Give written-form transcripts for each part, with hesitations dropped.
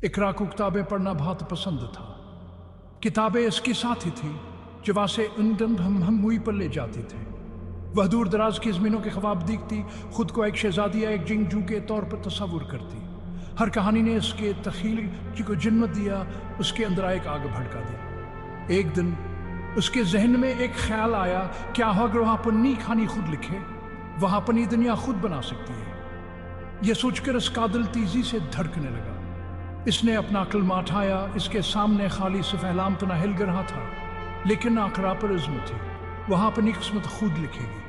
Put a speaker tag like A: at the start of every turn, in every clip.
A: इकरा को किताबें पढ़ना बहुत पसंद था। किताबें इसके साथ ही थी जो वासे हम हुई पर ले जाती थे। वह दूर दराज की ज़मीनों के ख्वाब देखती, खुद को एक शहजादी या एक जंगजू के तौर पर तस्वुर करती। हर कहानी ने उसके तख़ील को जन्म दिया, उसके अंदर एक आग भड़का दी। एक दिन उसके जहन में एक ख्याल आया, क्या हो अगर वह अपनी कहानी खुद लिखे, वह अपनी दुनिया खुद बना सकती है। यह सोचकर उसका दिल तेजी से धड़कने लगा। इसने अपना कलमा उठाया। इसके सामने खाली सफ़ेलाम तना हिल रहा था, लेकिन आखरा पर इज़्म थी, वह अपनी किस्मत खुद लिखेगी।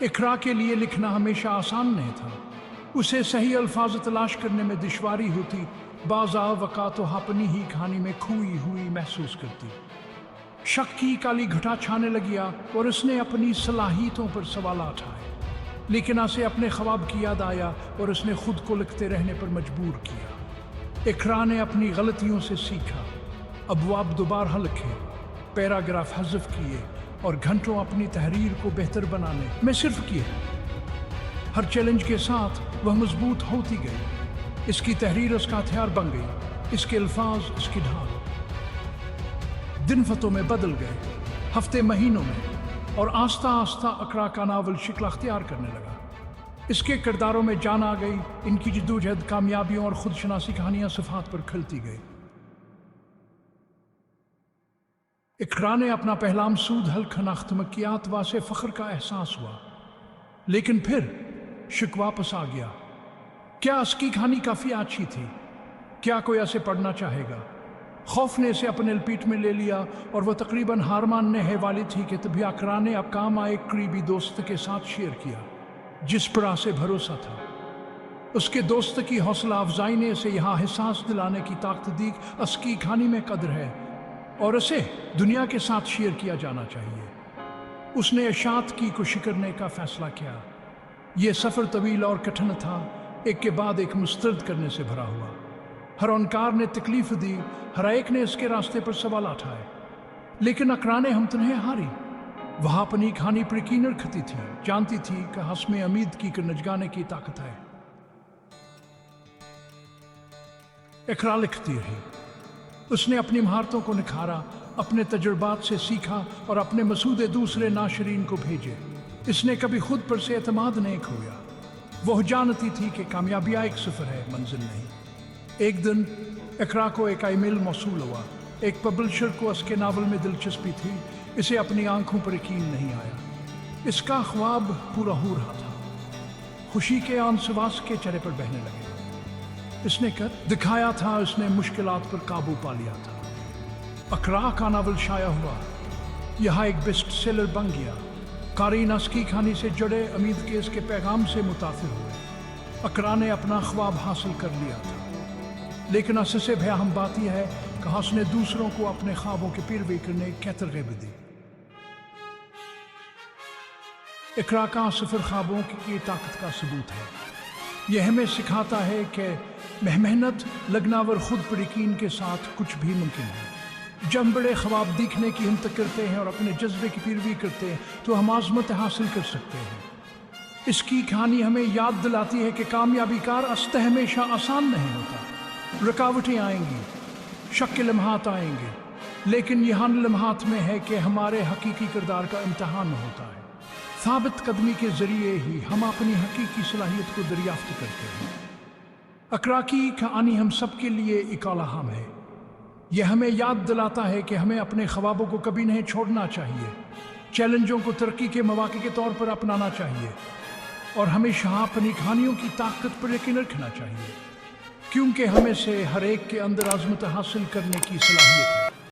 A: इकरा के लिए लिखना हमेशा आसान नहीं था। उसे सही अल्फाज तलाश करने में दुश्वारी होती। बाज़ औक़ात अपनी ही कहानी में खोई हुई महसूस करती। शक की काली घटा छाने लगिया और उसने अपनी सलाहियतों पर सवाल उठाए, लेकिन उसे अपने ख्वाब की याद आया और उसने खुद को लिखते रहने पर मजबूर किया। इकरा ने अपनी गलतियों से सीखा, अबवाब दोबारा लिखे, पैराग्राफ हज़फ किए और घंटों अपनी तहरीर को बेहतर बनाने में सिर्फ किए। हर चैलेंज के साथ वह मजबूत होती गई। इसकी तहरीर उसका हथियार बन गई, इसके अल्फाज इसकी ढाल। दिन फतों में बदल गए, हफ्ते महीनों में, और आस्ता आस्ता इकरा का नावल शक्ल अख्तियार करने लगा। इसके किरदारों में जान आ गई, इनकी जद्दोजहद कामयाबियों और खुदशनासी कहानियां सफ़ात पर खिलती गई। इकरा ने अपना पहला मसूद हल्का ख़त्म किया तो वासे फ़ख्र का एहसास हुआ, लेकिन फिर शक वापस आ गया। क्या उसकी कहानी काफ़ी अच्छी थी? क्या कोई ऐसे पढ़ना चाहेगा? खौफ ने इसे अपने लपेट में ले लिया और वह तकरीबन हार मानने है वाली थी कि तभी इकरा ने अब काम आए करीबी दोस्त के साथ शेयर किया, जिस पर उसे भरोसा था। उसके दोस्त की हौसला अफजाई ने इसे यहाँ एहसास दिलाने की ताकत दी, उसकी कहानी में कदर है और उसे दुनिया के साथ शेयर किया जाना चाहिए। उसने इशात की कोशिश करने का फैसला किया। यह सफ़र तवील और कठिन था, एक के बाद एक मुस्तरद करने से भरा हुआ। हर अनकार ने तकलीफ दी, हर एक ने इसके रास्ते पर सवाल उठाए, लेकिन इकरा ने हम तन्हे हारी। वह अपनी कहानी पर यकीन रखती थी, जानती थी कि हस्मे उम्मीद की नजगाने की ताकत है। इकरा लिखती रही। उसने अपनी महारतों को निखारा, अपने तजुर्बात से सीखा और अपने मसूदे दूसरे नाशरीन को भेजे। इसने कभी खुद पर से एतमाद नहीं खोया। वह जानती थी कि कामयाबियाँ एक सफ़र है, मंजिल नहीं। एक दिन इकरा को एक ईमेल मौसूल हुआ। एक पब्लिशर को उसके नावल में दिलचस्पी थी। इसे अपनी आंखों पर यकीन नहीं आया। इसका ख्वाब पूरा हो रहा था। खुशी के आंसू के चेहरे पर बहने लगे। इसने कर दिखाया था, उसने मुश्किलात पर काबू पा लिया था। इकरा का नावल शाया हुआ, यहाँ एक बेस्ट सेलर बन गया। क़ारीन उसकी कहानी से जुड़े, उम्मीद के इसके पैगाम से मुतासिर हुए। इकरा ने अपना ख्वाब हासिल कर लिया था, लेकिन उससे भयावह बात यह है कि उसने दूसरों को अपने ख्वाबों की पैरवी करने की तरगीब दी। इकरा का सफ़र ख्वाबों की ताकत का सबूत है। यह हमें सिखाता है कि मेहनत, लगनावर, खुद पर यकीन के साथ कुछ भी मुमकिन है। जब हम बड़े ख्वाब देखने की हिम्मत करते हैं और अपने जज्बे की पैरवी करते हैं तो हम आज़मत हासिल कर सकते हैं। इसकी कहानी हमें याद दिलाती है कि कामयाबी का रास्ता हमेशा आसान नहीं होता। रुकावटें आएंगी, शक के लम्हात आएंगे, लेकिन यहाँ लम्हात में है कि हमारे हकीकी किरदार का इम्तहान होता है। साबित कदमी के ज़रिए ही हम अपनी हकीकी सलाहियत को दरियाफ्त करते हैं। इकरा की कहानी हम सब के लिए एक इल्हाम है। यह हमें याद दिलाता है कि हमें अपने ख्वाबों को कभी नहीं छोड़ना चाहिए। चैलेंजों को तरक्की के मौके के तौर पर अपनाना चाहिए और हमेशा अपनी कहानियों की ताकत पर यकीन रखना चाहिए, क्योंकि हमें से हर एक के अंदर आज़मत हासिल करने की सलाहियत है।